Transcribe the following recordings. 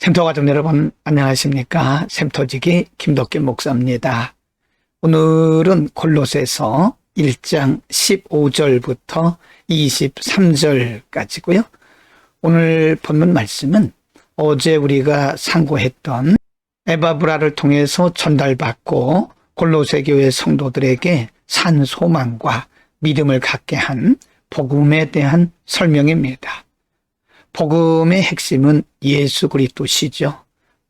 샘터 가족 여러분 안녕하십니까? 샘터지기 김덕길 목사입니다. 오늘은 골로새서 1장 15절부터 23절까지고요. 오늘 본문 말씀은 어제 우리가 상고했던 에바브라를 통해서 전달받고 골로새 교회 성도들에게 산 소망과 믿음을 갖게 한 복음에 대한 설명입니다. 복음의 핵심은 예수 그리스도시죠.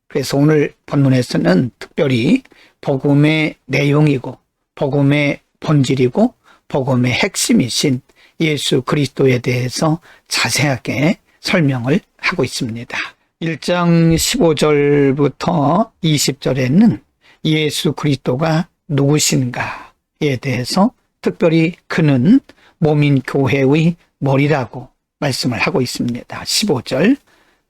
그래서 오늘 본문에서는 특별히 복음의 내용이고 복음의 본질이고 복음의 핵심이신 예수 그리스도에 대해서 자세하게 설명을 하고 있습니다. 1장 15절부터 20절에는 예수 그리스도가 누구신가에 대해서 특별히 그는 몸인 교회의 머리라고 말씀을 하고 있습니다. 15절,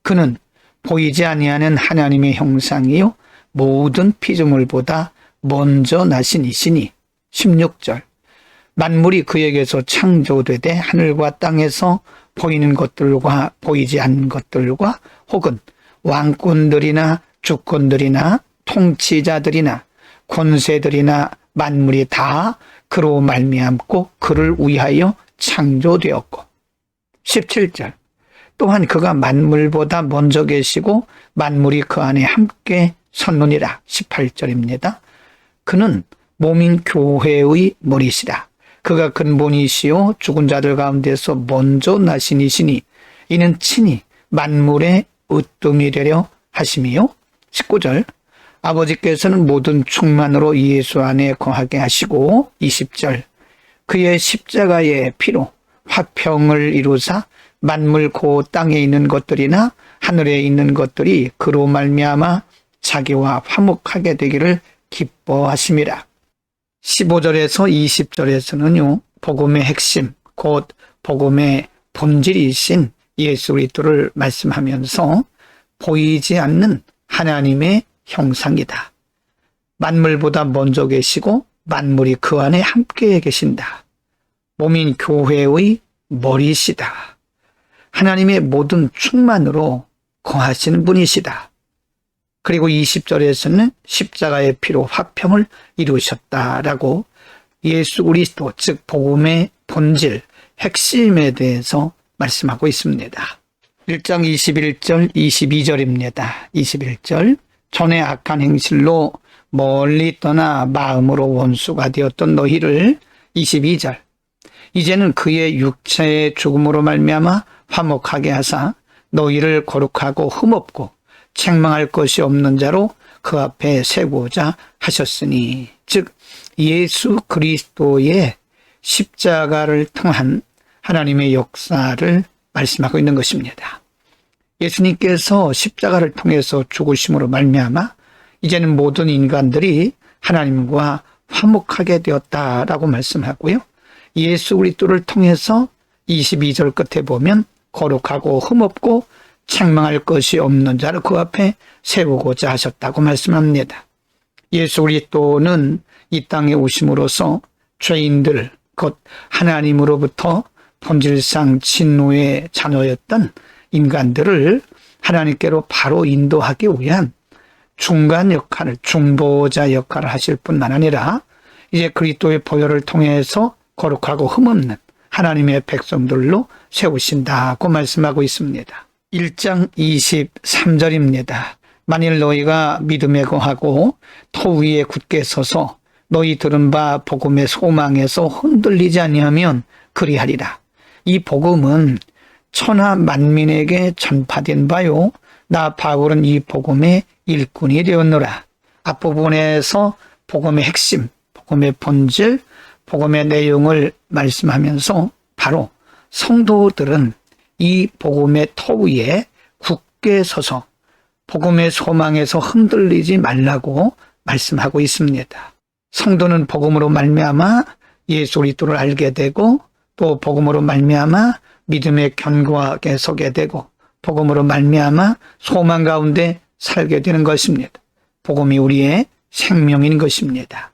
그는 보이지 아니하는 하나님의 형상이요 모든 피조물보다 먼저 나신 이시니. 16절, 만물이 그에게서 창조되되 하늘과 땅에서 보이는 것들과 보이지 않는 것들과 혹은 왕권들이나 주권들이나 통치자들이나 권세들이나 만물이 다 그로 말미암고 그를 위하여 창조되었고. 17절, 또한 그가 만물보다 먼저 계시고 만물이 그 안에 함께 섰느니라. 18절입니다. 그는 몸인 교회의 머리시라. 그가 근본이시요 죽은 자들 가운데서 먼저 나신 이시니 이는 친히 만물의 으뜸이 되려 하심이요. 19절, 아버지께서는 모든 충만으로 예수 안에 거하게 하시고. 20절, 그의 십자가의 피로 화평을 이루사 만물 그 땅에 있는 것들이나 하늘에 있는 것들이 그로 말미암아 자기와 화목하게 되기를 기뻐하심이라. 15절에서 20절에서는요, 복음의 핵심, 곧 복음의 본질이신 예수 그리스도를 말씀하면서 보이지 않는 하나님의 형상이다. 만물보다 먼저 계시고 만물이 그 안에 함께 계신다. 몸인 교회의 머리시다. 하나님의 모든 충만으로 거하시는 분이시다. 그리고 20절에서는 십자가의 피로 화평을 이루셨다라고 예수 그리스도, 즉 복음의 본질, 핵심에 대해서 말씀하고 있습니다. 1장 21절, 22절입니다. 21절, 전에 악한 행실로 멀리 떠나 마음으로 원수가 되었던 너희를. 22절, 이제는 그의 육체의 죽음으로 말미암아 화목하게 하사 너희를 거룩하고 흠없고 책망할 것이 없는 자로 그 앞에 세우고자 하셨으니. 즉 예수 그리스도의 십자가를 통한 하나님의 역사를 말씀하고 있는 것입니다. 예수님께서 십자가를 통해서 죽으심으로 말미암아 이제는 모든 인간들이 하나님과 화목하게 되었다라고 말씀하고요. 예수 그리스도를 통해서 22절 끝에 보면 거룩하고 흠없고 책망할 것이 없는 자를 그 앞에 세우고자 하셨다고 말씀합니다. 예수 그리스도는 이 땅에 오심으로써 죄인들, 곧 하나님으로부터 본질상 진노의 자녀였던 인간들을 하나님께로 바로 인도하기 위한 중간 역할을, 중보자 역할을 하실 뿐만 아니라 이제 그리스도의 보혈을 통해서 거룩하고 흠없는 하나님의 백성들로 세우신다고 말씀하고 있습니다. 1장 23절입니다. 만일 너희가 믿음에 거하고 토 위에 굳게 서서 너희 들은 바 복음의 소망에서 흔들리지 아니하면 그리하리라. 이 복음은 천하 만민에게 전파된 바요, 나 바울은 이 복음의 일꾼이 되었노라. 앞부분에서 복음의 핵심, 복음의 본질, 복음의 내용을 말씀하면서 바로 성도들은 이 복음의 터 위에 굳게 서서 복음의 소망에서 흔들리지 말라고 말씀하고 있습니다. 성도는 복음으로 말미암아 예수 그리스도를 알게 되고, 또 복음으로 말미암아 믿음에 견고하게 서게 되고, 복음으로 말미암아 소망 가운데 살게 되는 것입니다. 복음이 우리의 생명인 것입니다.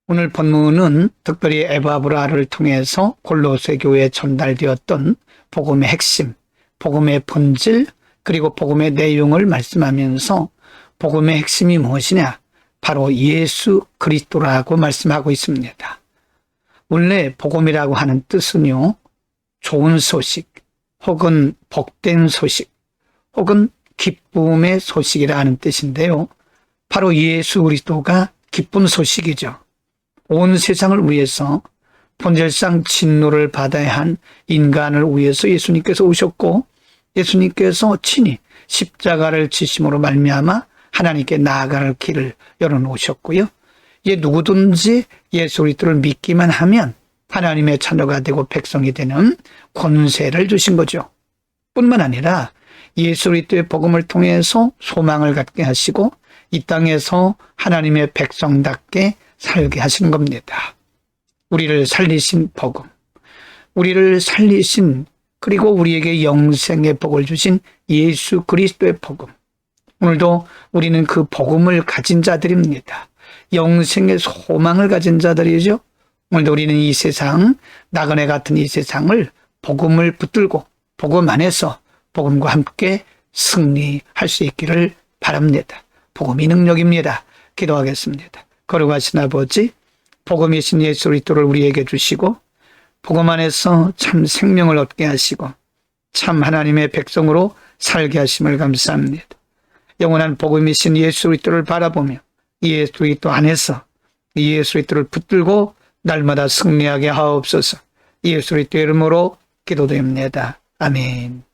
오늘 본문은 특별히 에바브라를 통해서 골로새 교회에 전달되었던 복음의 핵심, 복음의 본질, 그리고 복음의 내용을 말씀하면서 복음의 핵심이 무엇이냐? 바로 예수 그리스도라고 말씀하고 있습니다. 원래 복음이라고 하는 뜻은요, 좋은 소식, 혹은 복된 소식, 혹은 기쁨의 소식이라 하는 뜻인데요. 바로 예수 그리스도가 기쁜 소식이죠. 온 세상을 위해서 본질상 진노를 받아야 한 인간을 위해서 예수님께서 오셨고, 예수님께서 친히 십자가를 지심으로 말미암아 하나님께 나아갈 길을 열어놓으셨고요. 이제 누구든지 예수 그리스도를 믿기만 하면 하나님의 자녀가 되고 백성이 되는 권세를 주신 거죠. 뿐만 아니라 예수 그리스도의 복음을 통해서 소망을 갖게 하시고 이 땅에서 하나님의 백성답게 살게 하시는 겁니다. 우리를 살리신 복음, 우리를 살리신 그리고 우리에게 영생의 복을 주신 예수 그리스도의 복음. 오늘도 우리는 그 복음을 가진 자들입니다. 영생의 소망을 가진 자들이죠. 오늘도 우리는 이 세상, 나그네 같은 이 세상을 복음을 붙들고 복음 안에서 복음과 함께 승리할 수 있기를 바랍니다. 복음이 능력입니다. 기도하겠습니다. 거룩하신 아버지, 복음이신 예수 그리스도를 우리에게 주시고 복음 안에서 참 생명을 얻게 하시고 참 하나님의 백성으로 살게 하심을 감사합니다. 영원한 복음이신 예수 그리스도를 바라보며 예수 그리스도 안에서 예수 그리스도를 붙들고 날마다 승리하게 하옵소서. 예수 그리스도의 이름으로 기도드립니다. 아멘.